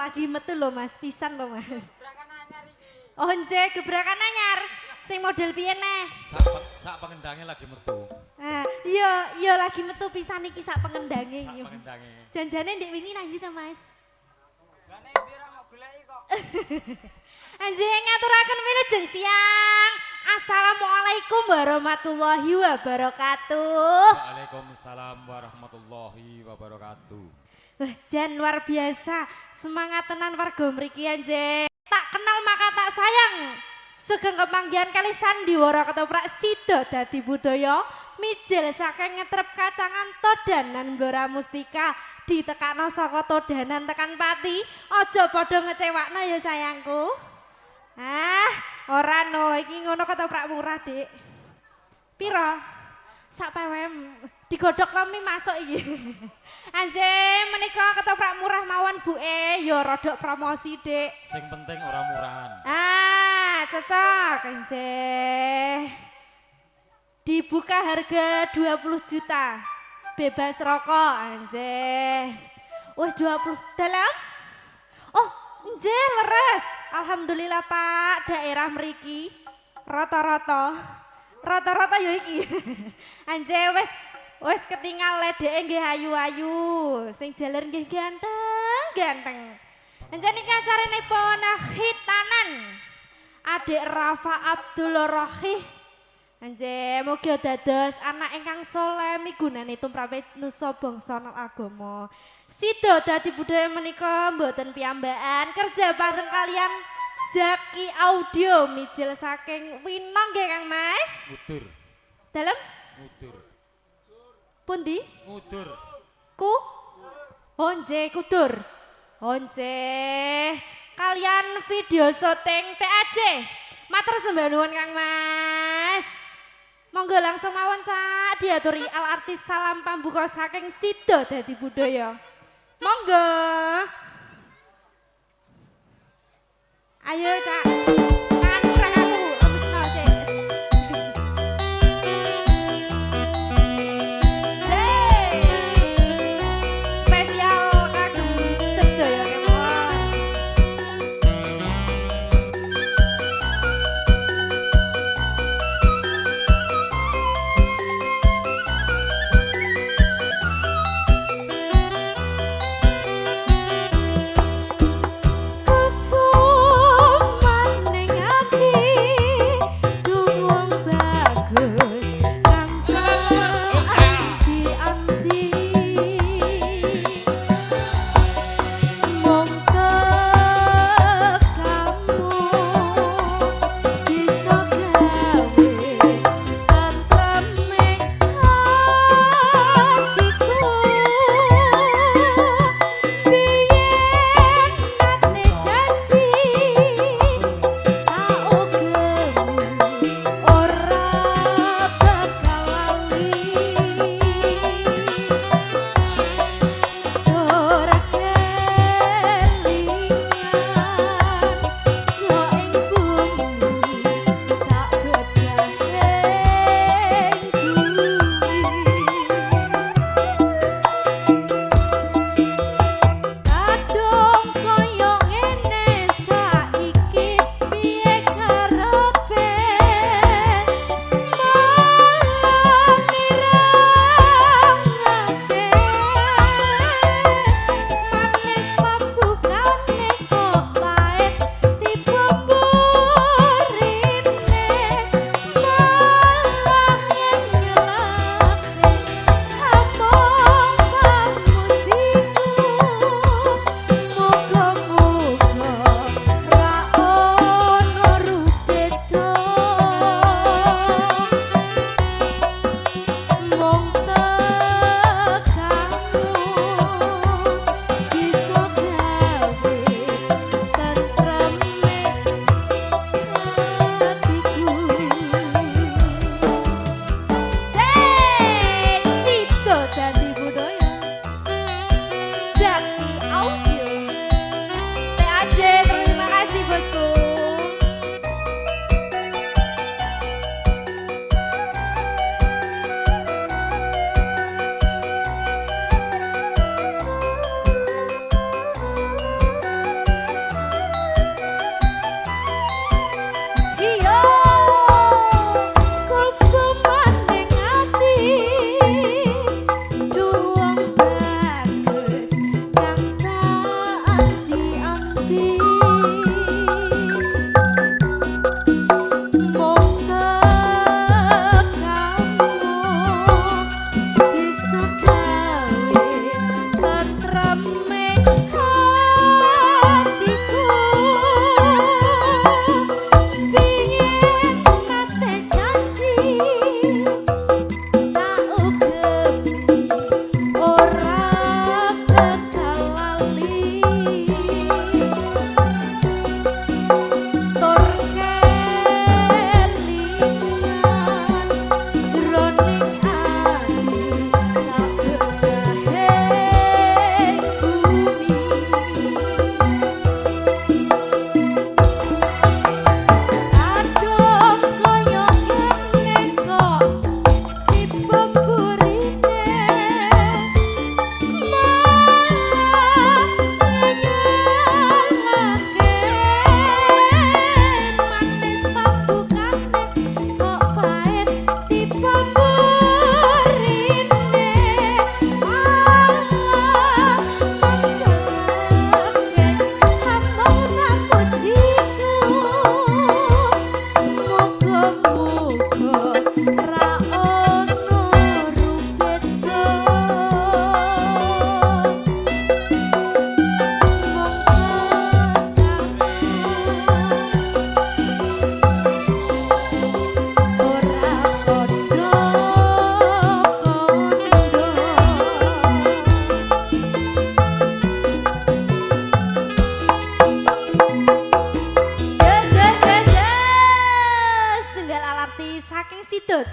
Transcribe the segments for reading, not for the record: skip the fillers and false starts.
lagi metu lho Mas, pisan lho Mas. Onje gebrakan anyar. Sing model piye neh? Sak pengendange lagi metu. Ah, iya lagi metu pisan iki sak pengendange. Sak pengendange. Janjane ndek wingi nang ndi ta Mas? Lah nek ndi ra mau goleki kok. Anjing ngaturaken wilujeng siang. Assalamualaikum warahmatullahi wabarakatuh. Waalaikumsalam warahmatullahi wabarakatuh. Wah, jan luar biasa. Semangat tenan warga mriki anjing. Tak kenal maka tak sayang. Sugeng kepanggihan kali sandiwara ketoprak sida dadi budaya. Mijil saking ngetrep kacangan todanan Blora Mustika. Ditekakno saka todanan tekan pati. Aja padha ngecewakno ya sayangku. Ah, ora no, iki ngono ketoprak murah, Dik. Piro? Sak pewem. Digodhog lami masuk iki. Anjing, menika ketoprak murah mawon, Bu ya rodok promosi, Dik. Sing penting ora murahan. Ah, cocok, anjing. Dibuka harga 20 juta. Bebas rokok, anjing. Wes 20 dalam. Oh, anjing leres. Alhamdulillah Pak, daerah mriki rata-rata ya iki. Anjing wes ketinggal ledeke nggih ayu-ayu, sing jaler nggih ganteng. Anjing iki acaranipun khitanan Adik Rafa Abdul Rohih. Anjing mugi dados anak ingkang saleh migunani tumrapé nusa bangsa lan agama. Sida dadi budaya menika mboten piyambakan kerja bareng kalian Zaki Audio mijil saking Winong nggih Kang Mas. Ngudur. Dalem? Ngudur. Pundi? Ngudur. Ku? Onje kudur. Onje kalian video syuting PAJ. Matur sembah nuwun Kang Mas. Monggo langsung mawon Cak diaturi al artis salam pambuka saking Sida dadi budaya. Monggo. Ayo Cak. Tangan murah aku. Abisno sik. Hey. Spesial kagem sedaya kemawon. Kusuman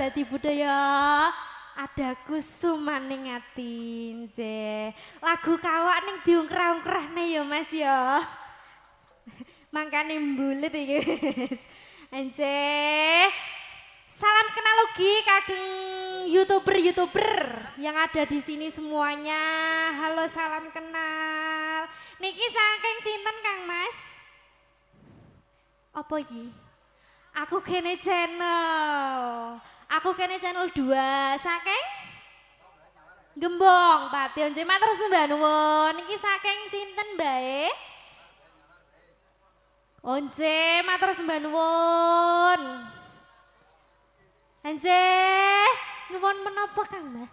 dadi budaya adaku sumaning ati nje. Lagu kawak ning diungkrah-ungkrahne ya Mas ya. Mangkane mbulet iki wis. Nje. Salam kenal lagi kageng YouTuber yang ada di sini semuanya. Halo, salam kenal. Niki saking sinten Kang Mas? Apa iki? Aku kene channel. Aku kene channel 2 saking Gembong Pati. Once matur sembah nuwun. Niki saking sinten bae? Once matur sembah nuwun. Once nyuwun menapa Kang Mbah?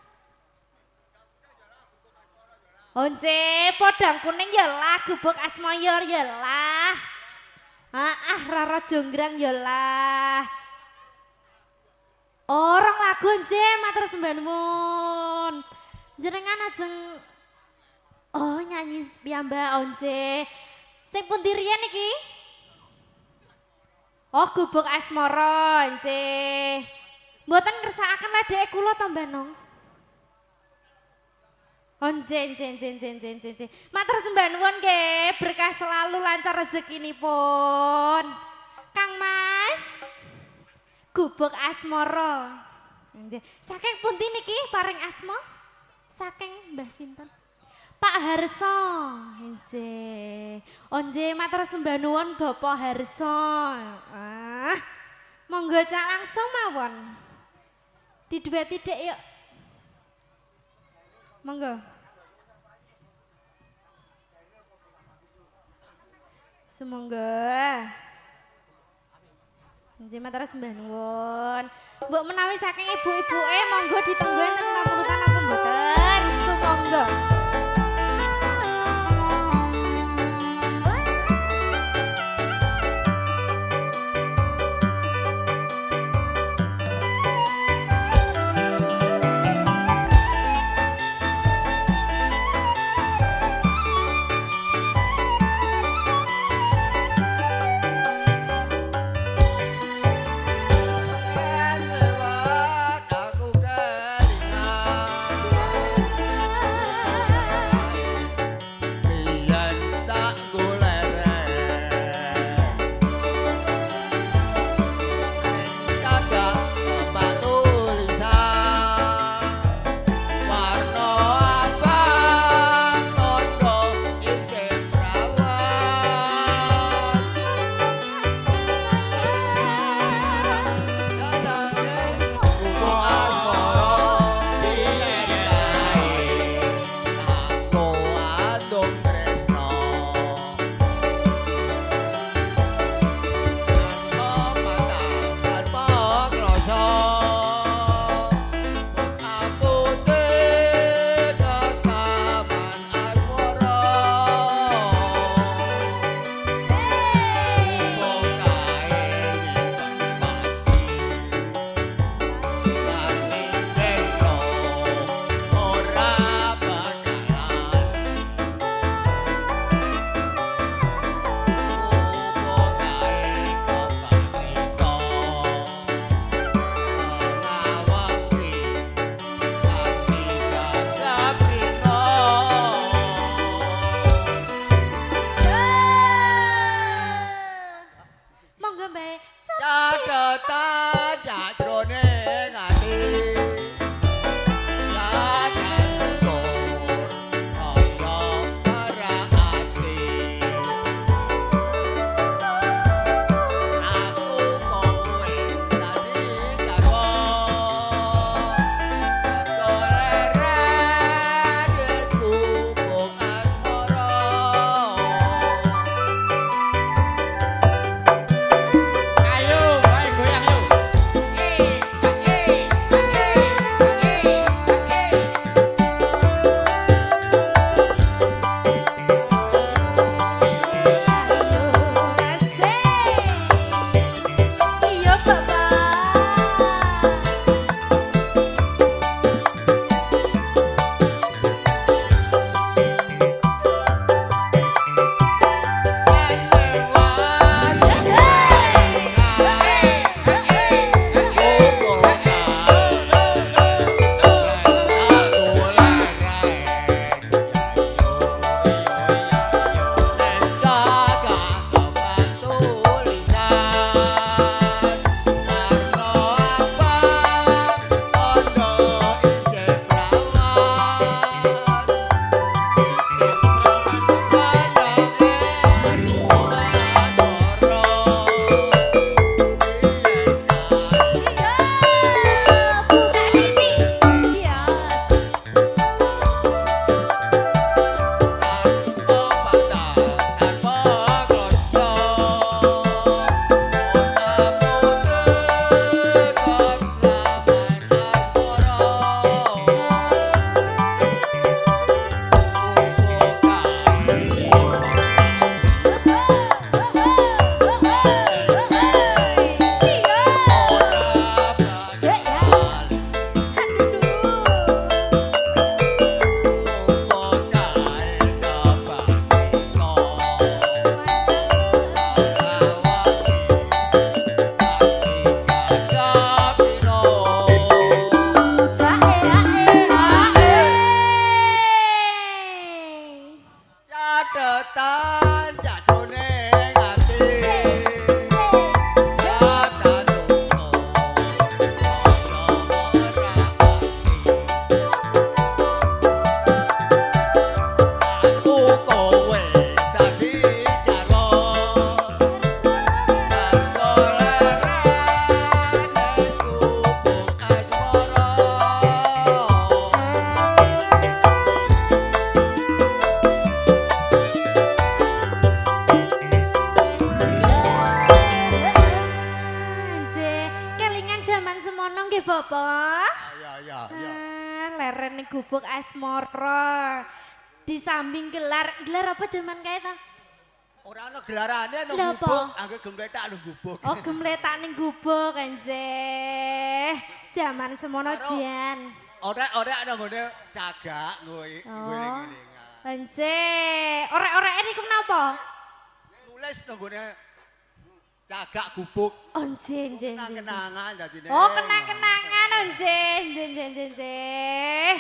Once podang kuning ya lah, gubuk asmoyor ya lah. Rara jonggrang ya lah. Orang lagu once matur sembah nuwun. Jenengan ajeng nyanyi piyambak once. Sing pundi riyen iki? Gubuk asmara once. Mboten ngersakaken ledeke kula to Mbah Nong. Once. Matur sembah nuwun nggih, berkah selalu lancar rezekinipun. Kang Mas. Gubuk asmara. Saking pundi niki paring asma? Saking Mbah sinten? Pak Harso. Once matur sembah nuwun Bapak Harso. Monggo cak langsung mawon. Didua titik yuk. Monggo. Semonggo. Nggih matur sembah nuwun. Mbok menawi saking ibu-ibuke monggo ditenggo enten pamunutan apa mboten? Sumangga. catetan jajroning ati Jangan luntur ana perhati Aku kowe dadi garwa Goleren gubung asmara Ayo, bae goyang yuk. Iya bapak. Catetan jajroning ati Jangan luntur ana perhati Aku kowe dadi garwa Goleren gubung asmara Kelingan zaman semono nggih bapak. Ya. Leren ning gubuk asmara. Di samping gelar apa zaman kae ta? Ora ana gelarane nang Lha apa? gubuk, anggo gembletak nang gubuk. Oh gemletak ning gubuk anjeh. Zaman semono Karo- jan. Ora ana ngene cagak ngene Oh. ngene. Anjeh, orek-oreke niku menapa? Nulis nang ngene cagak gubuk. Anjeh, anjeh. anjeh. Kenang-kenangan dadine. Oh, kenang-kenangan anjeh, anjeh.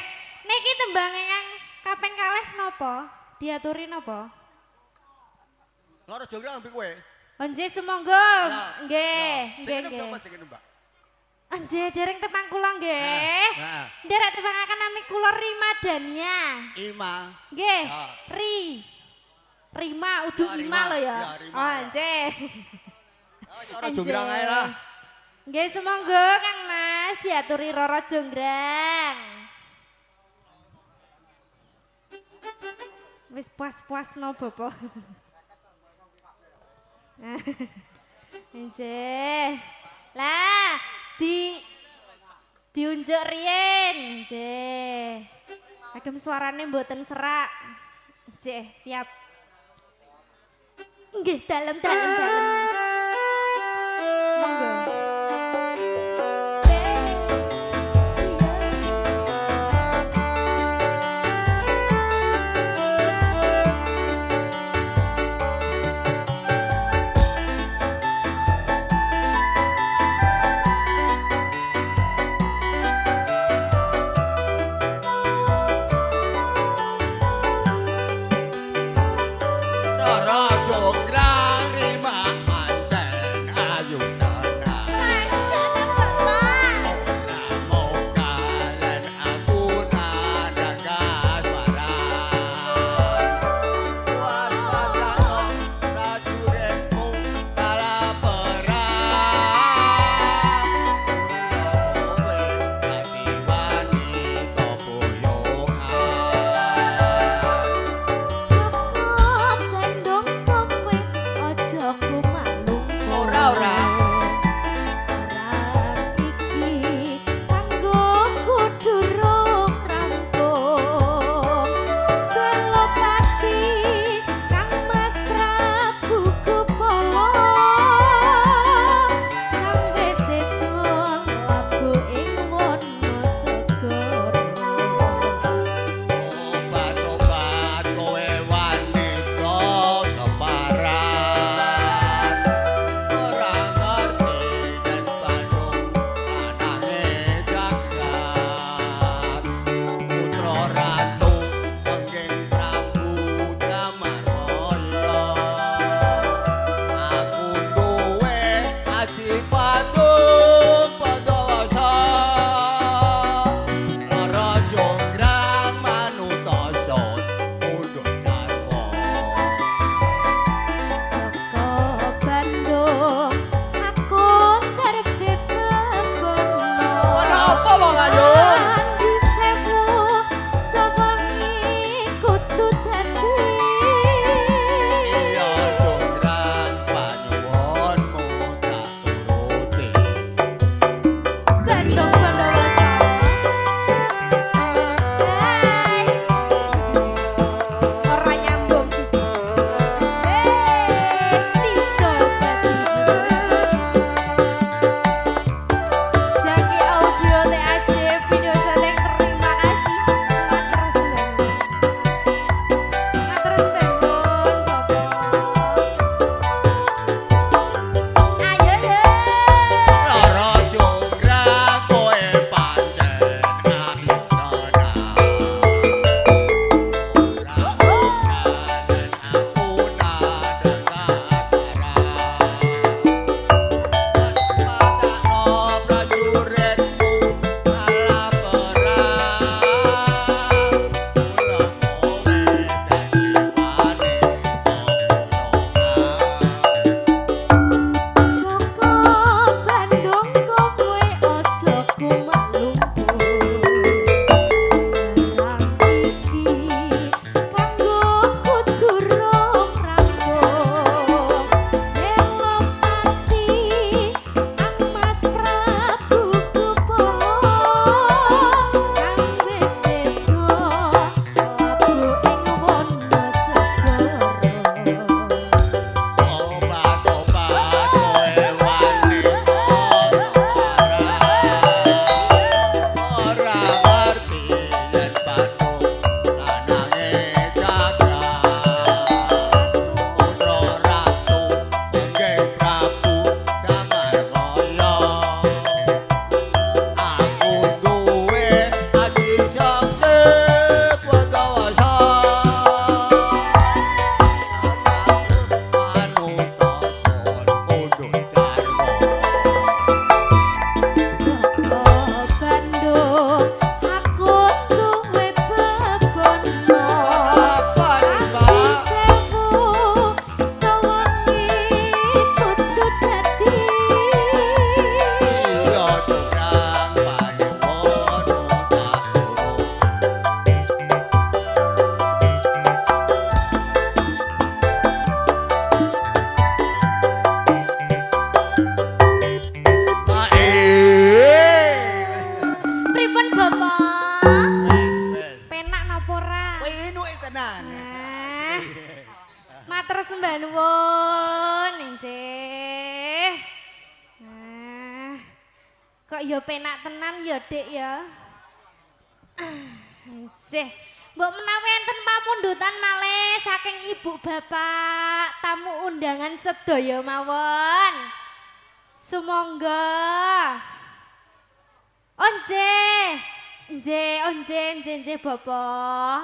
Niki tembange kang kaping kalih napa? Diaturi napa? Loro jonggrang ambil kowe. Anjeh semonggo. Nggih, nggih, nggih. Apa jenenge, Mbak? Anjeh dereng tepang kula nggih. Nah. Nderek tepangaken nami kula Rima Dania. Ima. Nggih, Ya. Rima udu Ya, Ima Rima. lho ya. Ya, Rima. Oh, anjeh. Loro jonggrang ae lah. Nggih semonggo Kang Mas diaturi Roro Jonggrang. Wis puas-puas no Bapak. Anjeh. Lah, diunjuk riyen, nggih. Agem suarane mboten serak. Nggih, siap. Nggih, dalem. Monggo. Loro jonggrang Rima ya penak tenan ya Dek ya. Sih, mbok menawi enten pamundutan malih saking ibu bapak tamu undangan sedaya mawon. Sumangga. Onje. Onje bapak.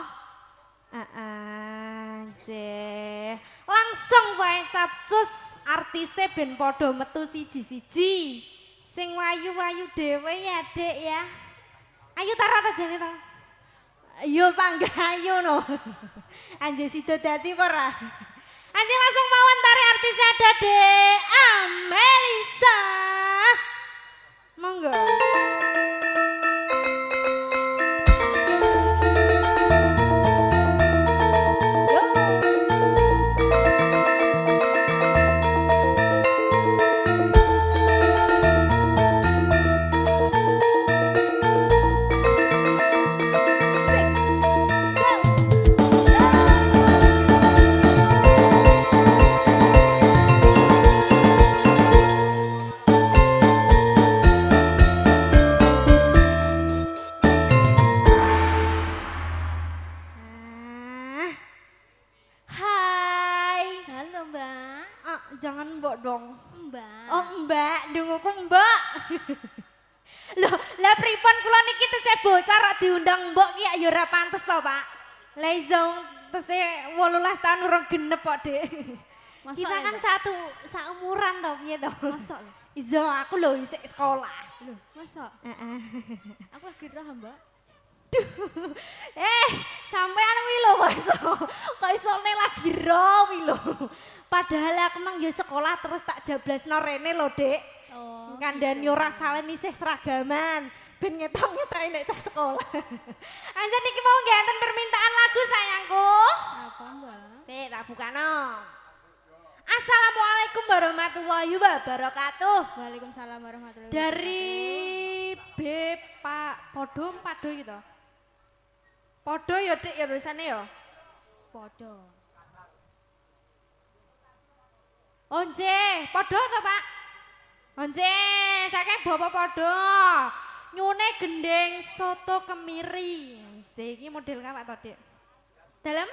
Onje. Langsung wae capcus artise ben padha metu siji-siji. Sing wayu-wayu dhewe ya Dek ya. Ayo tarat aja nih to. Yo panggayu no. Anje sido dadi ora. Anje langsung mawon tari artisnya ada Dek Amelisa. Monggo. Jangan mbok dong. Mbak. Oh mbak, dunguku mbak. Loh, lah pripun kula niki tesih bocah rak diundang mbok ki ya ora pantes to, Pak. Lah iso tesih 18 tahun urung genep kok, Dik. Kita kan satu saumuran to piye to. Masa lho? Iso aku lho isih sekolah. Lho, masa? Heeh. Aku lagi roh, Mbak. Sampean wi lho kok isone lagi ro wi lho. Padahal aku mang ya sekolah terus tak jablesno rene lho, Dek. Oh. Kandhani ora salah isih seragaman. Ben ngetok-ngetoki nek cah sekolah. Anjen iki mau nggih enten permintaan lagu sayangku. Apa, Mbak? Sik tak bukano. Assalamualaikum warahmatullahi wabarakatuh. Waalaikumsalam warahmatullahi Dari B Pak Podo Pado gitu. Podo ya Dik ya tulisannya ya. Podo. Onje, podo to Pak? Onje, saking bapak podo. Nyune gendeng soto kemiri. Onje, ini model apa to Dik? Dalam?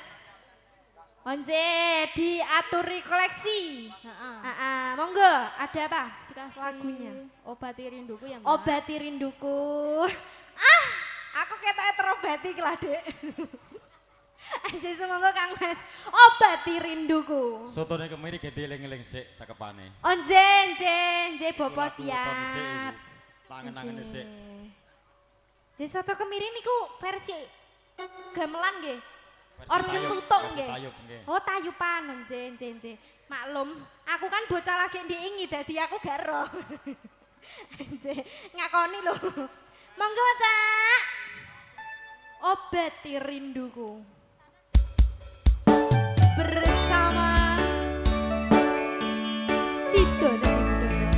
Onje, diaturi koleksi. Heeh. Monggo, ada apa? Dikasih Lagunya. Obati rinduku ya, Mbak. Obati rinduku. Aku ketoknya terobati ke lah, Dek. Anjay semoga Kang Mas. Obati rinduku. Sotone kemiri ge dieling-eling sik cakepane. Onje, bopo siap. Tangan-tangan sik. Jadi soto kemiri niku versi gamelan nggih. Versi Orjen tayub, tutuk versi nggih. tayub nggih. Oh tayupan, onje. Maklum, aku kan bocah lagi diingi dadi aku gak roh. Ngakoni lho. Monggo, Cak. Obati rinduku. Bersama Sido dan Budoyo.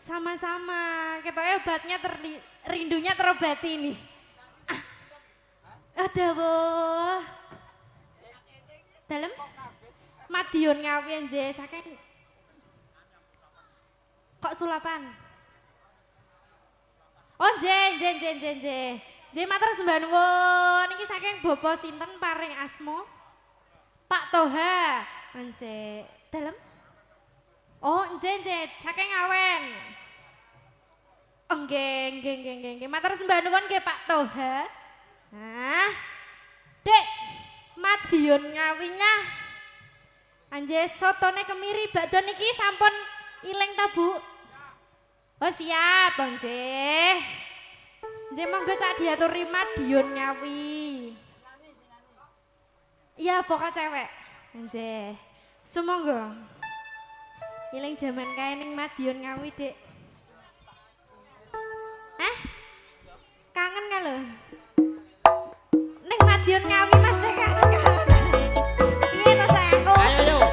Sama-sama. Kita obatnya rindunya terobati ini. Ada boh. Dalam Madiun ngawi nje saking kok sulapan. Oh nje. Nje matur sembah nuwun niki saking Bapak sinten paring asma? Pak Toha. Nje. Dalam Oh, nje saking Awen. Nggih. Matur sembah nuwun nggih Pak Toha. Nah. Dek, Madiun ngawinya. Anje sotone kemiri bakdo niki sampun iling ta, Bu? Oh, siap, Bang Nje. Nje monggo cak diaturi Madiun ngawi. Iya, vokal cewek. Nje. Sumangga. Iling jaman kae ning Madiun ngawi, Dek. Kangen kan lho? Ning Madiun ngawi Mas Dek kangen. Piye to sayangku? Ayo yuk.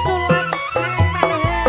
Sulap sang Padoha.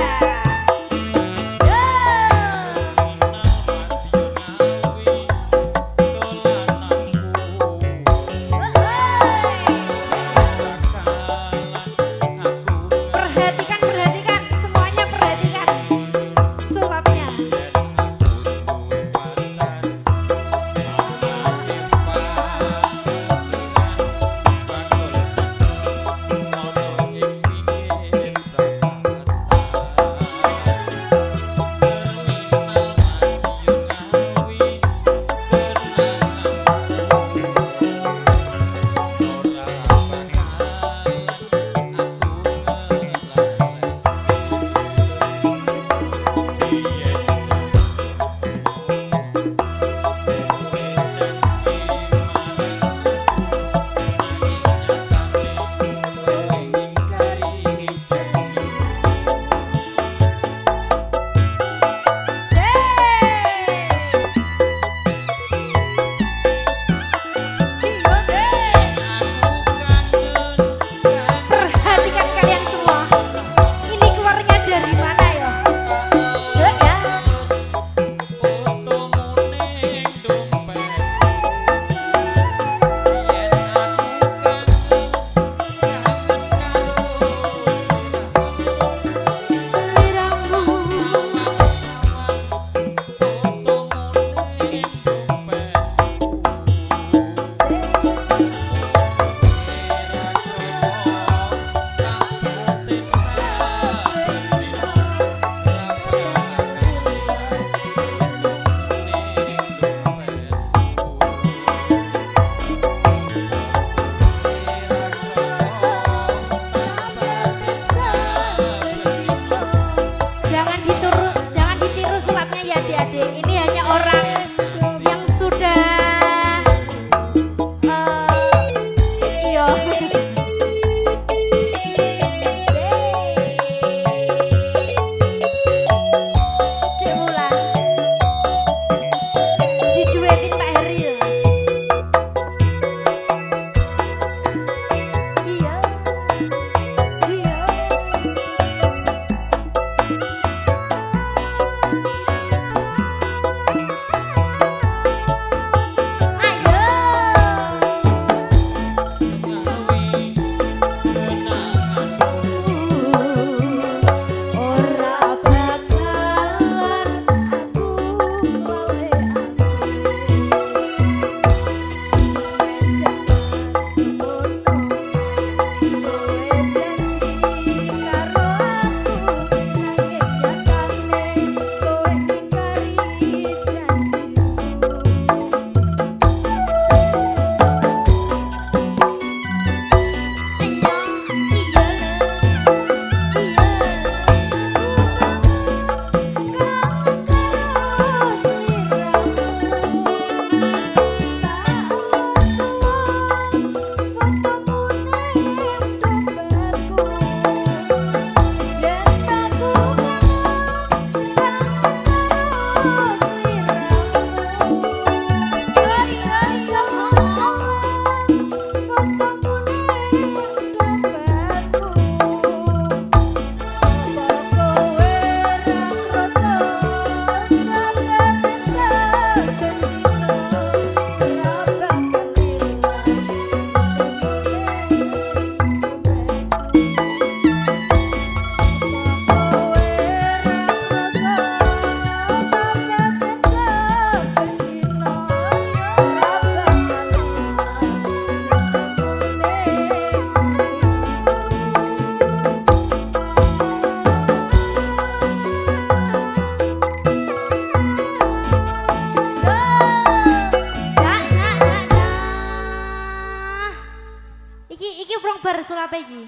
susul apa iki?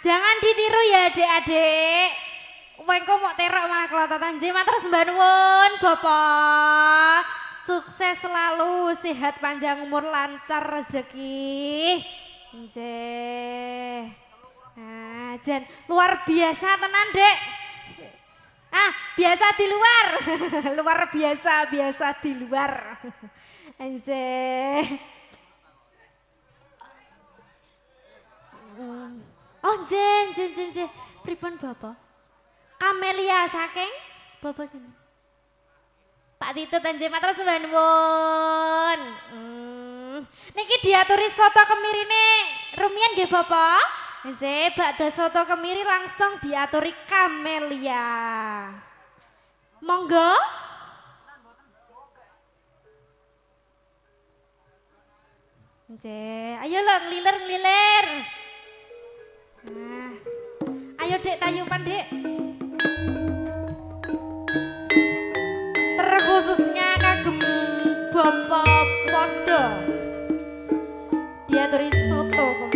Jangan ditiru ya adik-adik. Wengko mau terok malah kelototan. Nggih matur sembah nuwun Bapak. Sukses selalu, sehat panjang umur, lancar rezeki. Nggih. Jan luar biasa tenan, Dek. Biasa di luar. Luar biasa di luar. Nggih. Oh, jen. Pripun Bapak? Kamelia saking Bapak sini. Pak Tito tanjih matur sembah nuwun. Niki diaturi soto kemirine rumiyin nggih Bapak. Nggih, bakda soto kemiri langsung diaturi Kamelia. Monggo. Nggih, ayo lho nglilir. Ayo Dek tayupan Dek. Terkhususnya kagem Bapak Pondo. Diaturi soto kemiri.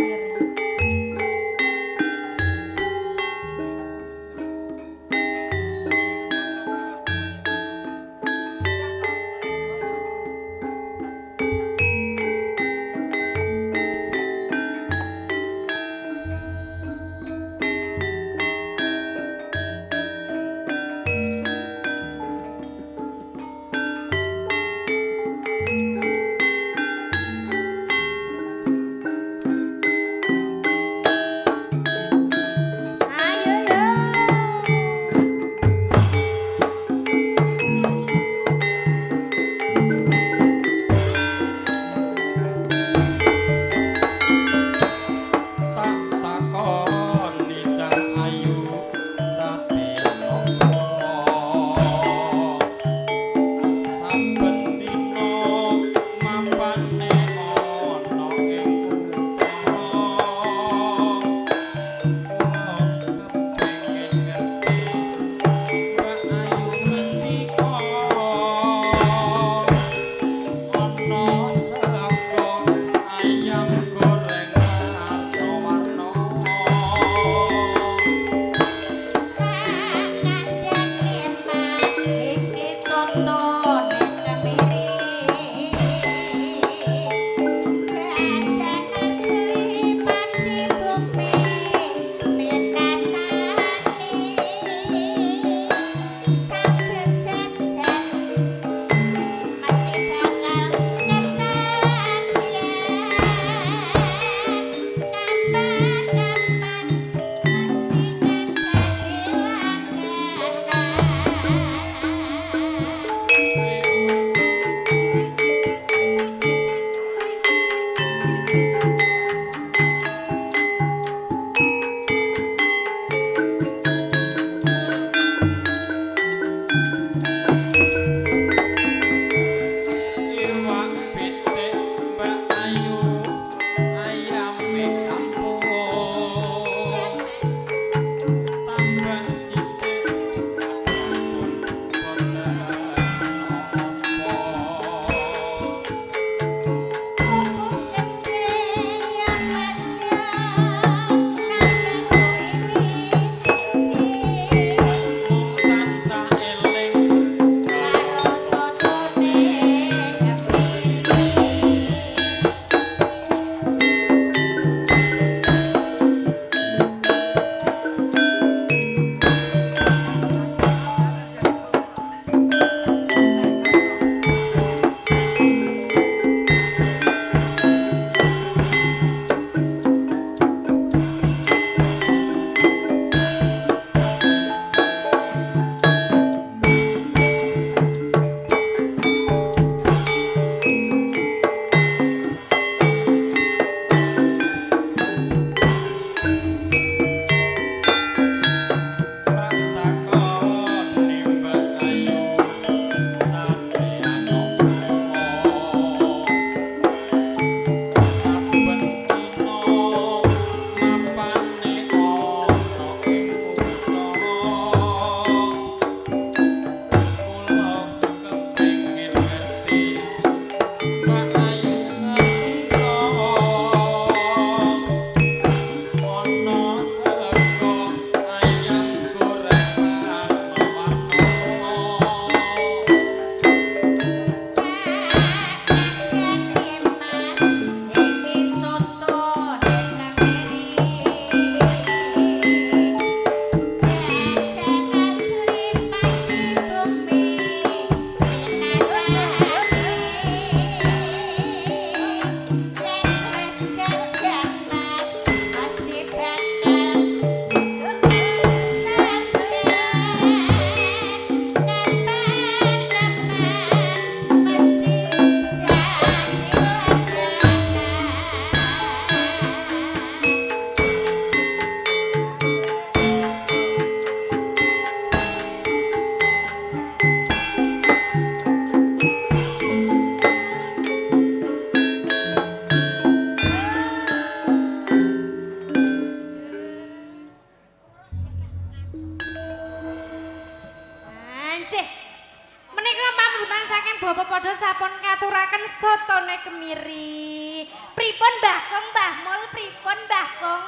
kemiri. Pripun Mbah Kong, Mbah Mul, pripun Mbah Kong?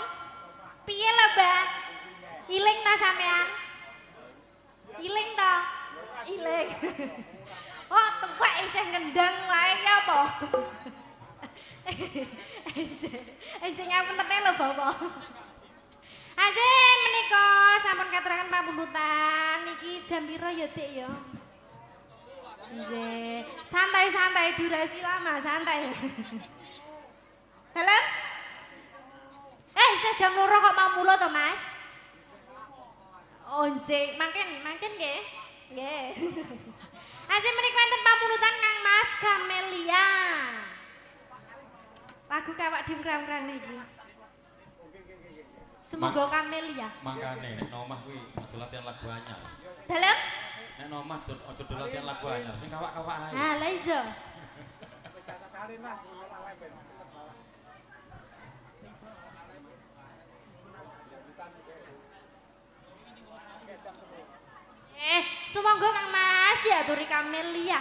Piye lah Mbah? Iling ta sampean? Iling ta? Iling. Oh, tuwek isih ngendang wae ya apa? Enjing ngapunten lho Bapak. Ajeng menika sampun katuraken pamundutan niki jam pira ya Dik ya? Nggih, santai-santai durasi lama, santai. Halo? Isih jam 2 kok mau mulo to, Mas? Oh, nggih, mangken nggih. Nggih. Ajeng menika wonten pamundutan Kang Mas Kamelia. Lagu kawak dimkrang-krang niki. Semoga Kamelia. Mangkane nek nang omah kuwi aja latihan lagu anyar. Dalem? Nek nang omah aja do latihan lagu anyar, sing kawak-kawak ae. Ah, lha iso. Sumangga Kang Mas diaturi Kamelia.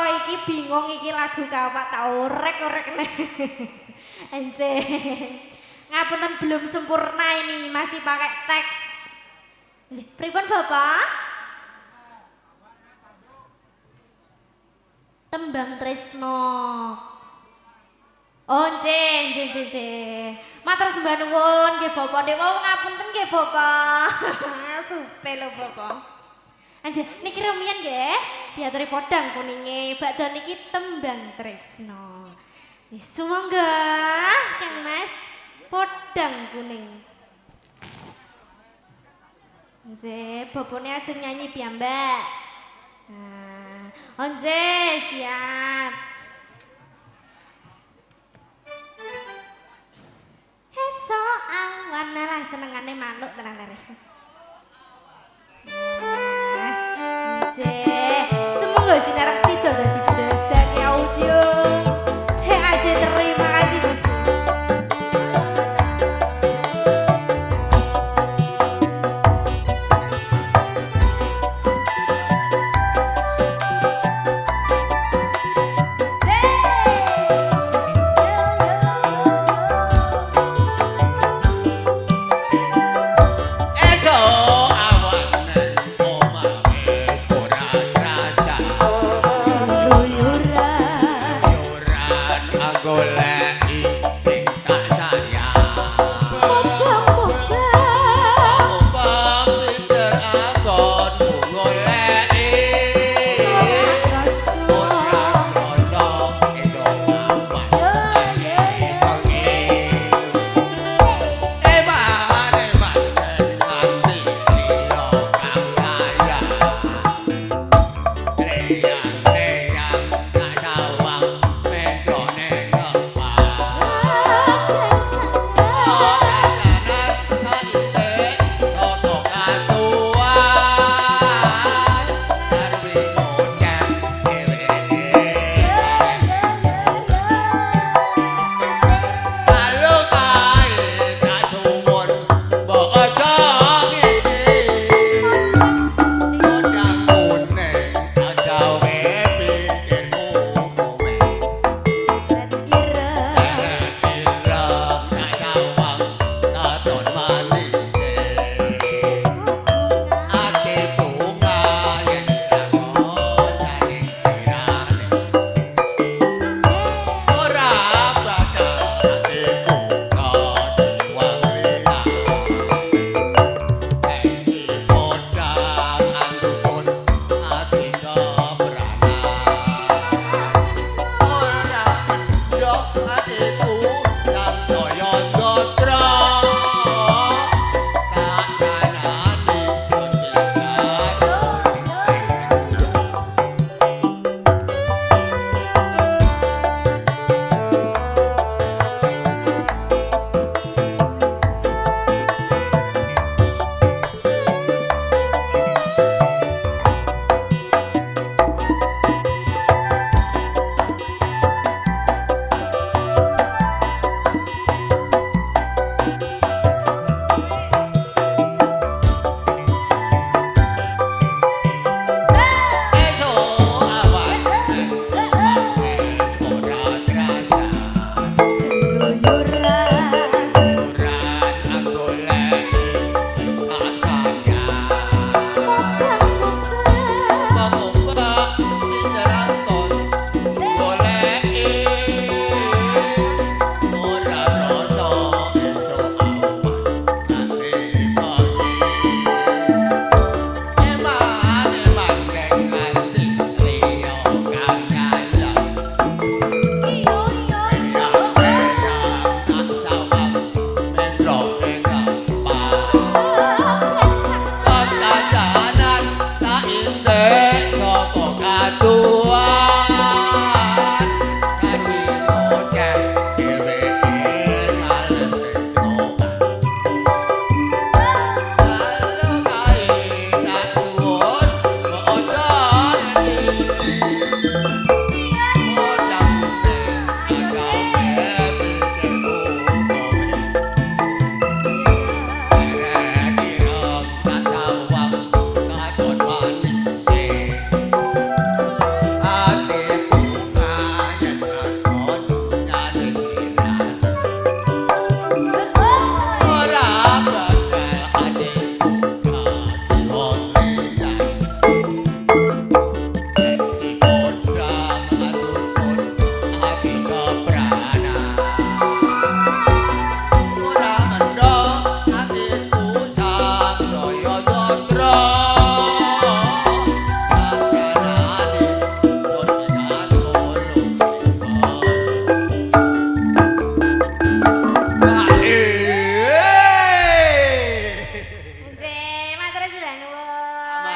iki bingung iki lagu kawak tak orek-orek nih. Ense. Ngapunten belum sempurna ini, masih pakai teks. Nggih, pripun Bapak? Tembang Tresno. Oh, nggih. Matur sembah nuwun nggih Bapak. Nek wau ngapunten nggih Bapak. Supe lho Bapak. Anjir, niki rumiyin nggih. Diaturi podang kuninge, bakdo niki tembang Tresno. Nggih, sumangga Kang Mas podang kuning. Nggih, bapakne ajeng nyanyi piyambak. Nah, onje siap. Esok awan lah senengane manuk tenan lare. Semoga sinarak sido dadi berdasarkan audio. TAJ terima kasih bosku. Ejo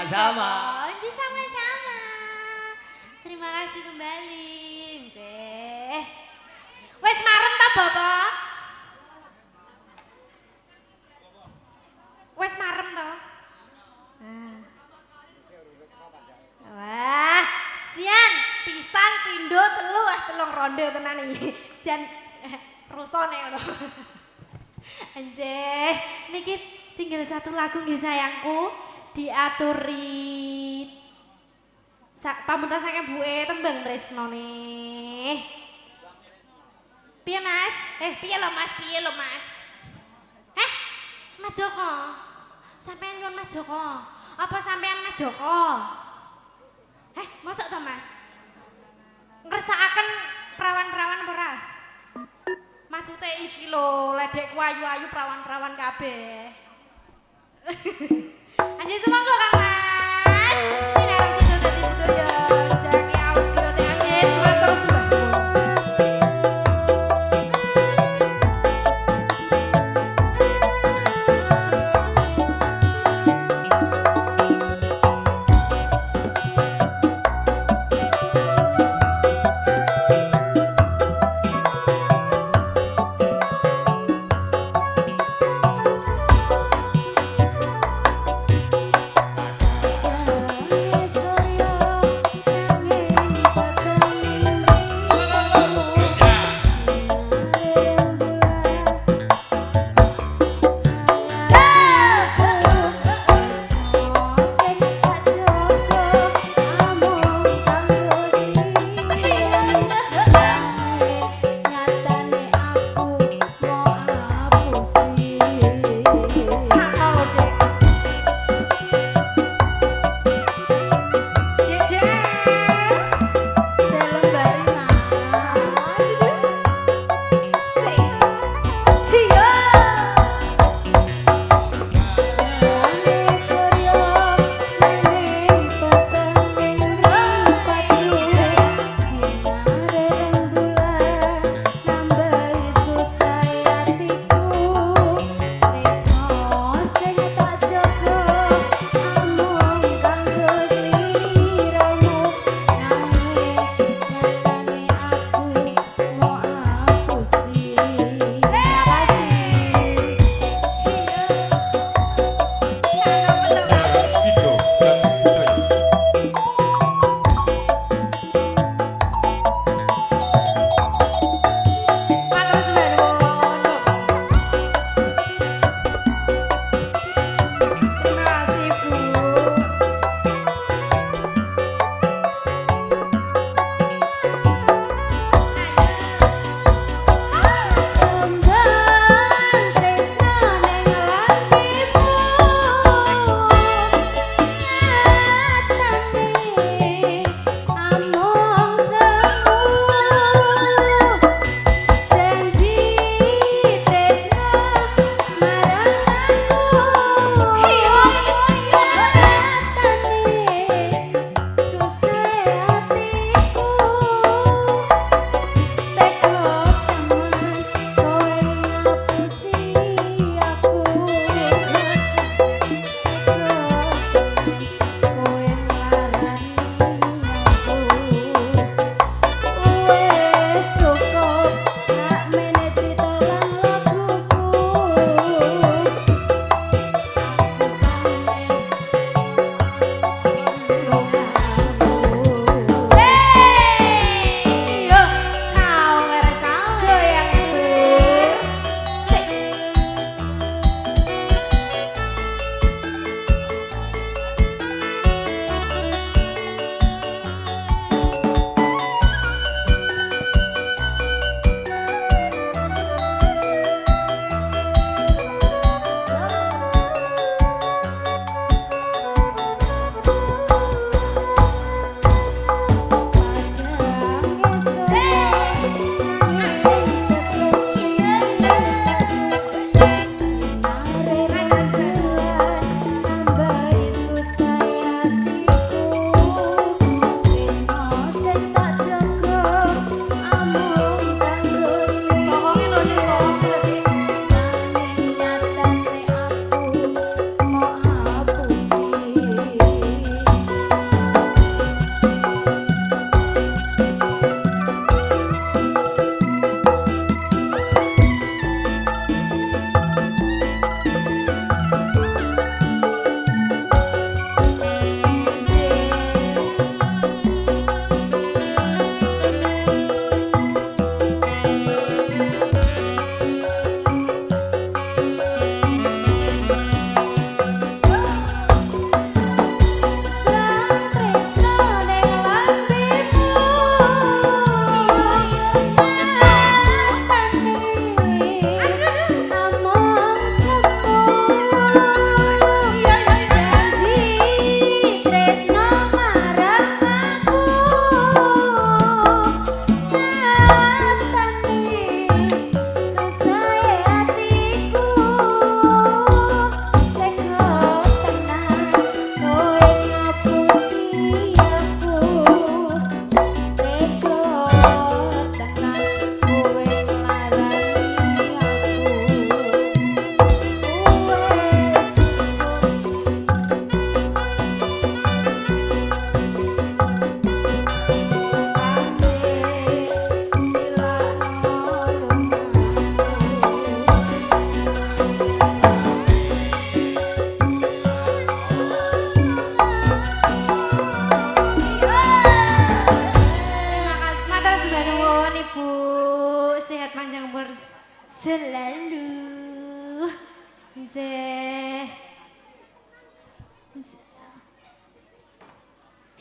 Sama-sama. Nggih, sama-sama. Terima kasih kembali, nggih. Wes marem ta, Bapak? Wes marem to? Ah. Wah, sian pisan pindho telu telung ronde tenan iki. Jan rusone ngono. Anjeh, niki tinggal satu lagu nggih sayangku diaturi pamunten saking buke tembang tresnone. Piye Mas? Piye lo Mas? Piye lo Mas? Mas Joko. Sampeyan kon Mas Joko. Apa sampeyan Mas Joko? Masuk to Mas? Ngersakaken perawan-perawan ora? Maksudnya iki lho, ledekku ayu-ayu perawan-perawan kabeh. Anjir semangga Kang Mas. Sinarang sido dadi budaya. Zaki audio te angin matur sembahku.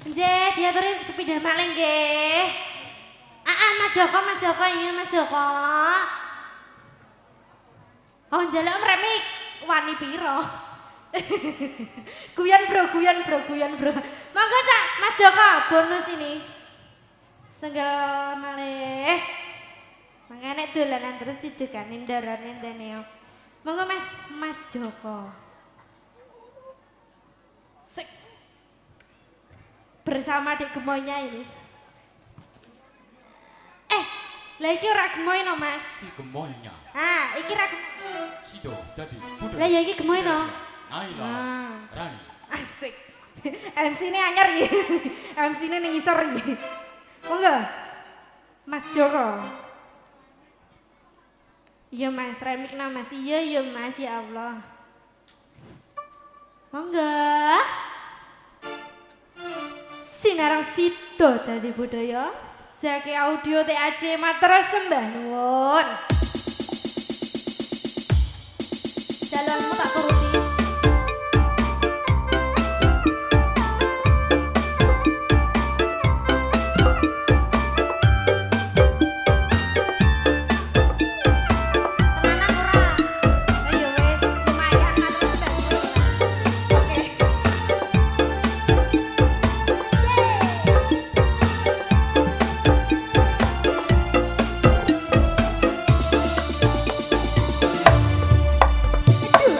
Nggih, diaturi sepeda maling nggih. Mas Joko iya Mas Joko. Oh, njaluk remik wani piro? Guyon bro. Monggo Cak, Mas Joko bonus ini. Senggel malih. Mangane dolanan terus didegani ndarane ndene yo. Monggo Mas Joko. Sik. Bersama Dek Gemoynya ini. Lah iki ora gemoy no Mas. Si gemoynya. Iki ra gemoy. Sido dadi budaya. Lah ya iki gemoy no. Naila. Rani. Asik. MC ini anyar ya. MC ini ning isor iki. Monggo. Mas Joko. Iya Mas, remik na Mas. Iya Mas, ya Allah. Monggo. Sinarang Sido dadi budaya. Zaki Audio TAC Matra sembah nuwun. Jalanmu tak turuti. Tenanan ora? Ayo wis, lumayan Matra sembah nuwun. Oke.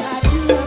Aduh,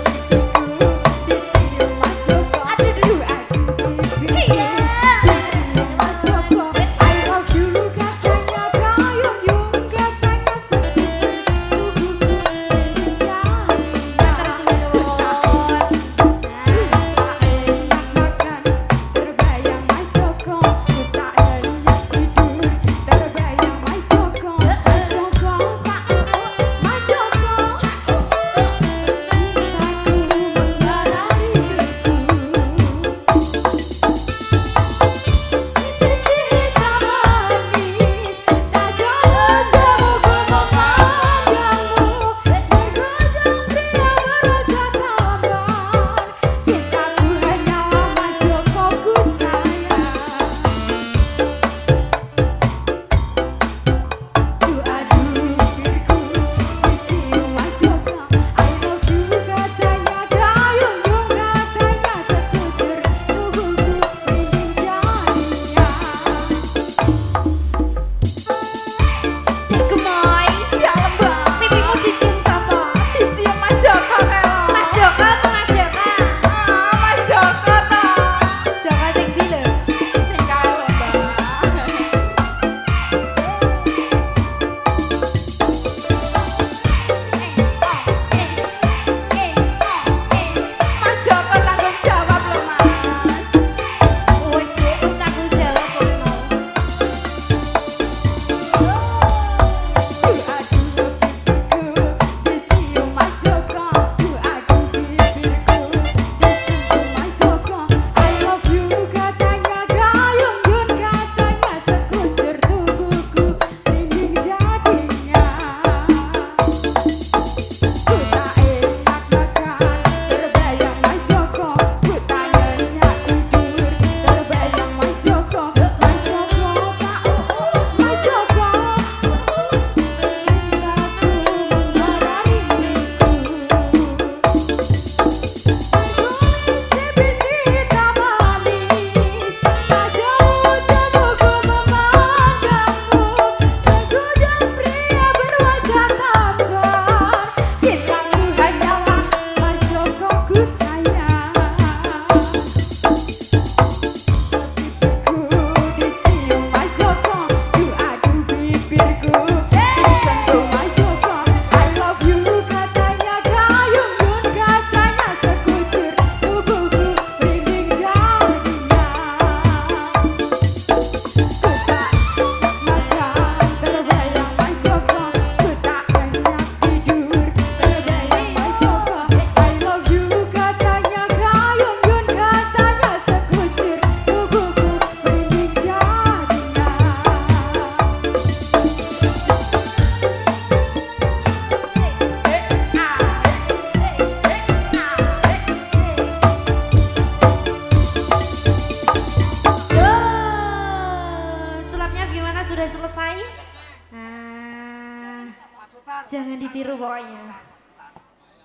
Jangan ditiru pokoknya.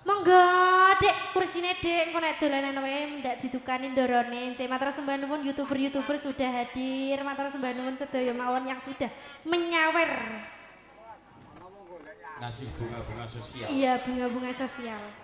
Monggo, Dek, kursine Dek, engko nek dolanan wae ndak ditukani ndorone. Matur sembah nuwun YouTuber-YouTuber sudah hadir. Matur sembah nuwun sedaya mawon yang sudah menyawer. Ngasih bunga-bunga sosial. Iya, bunga-bunga sosial.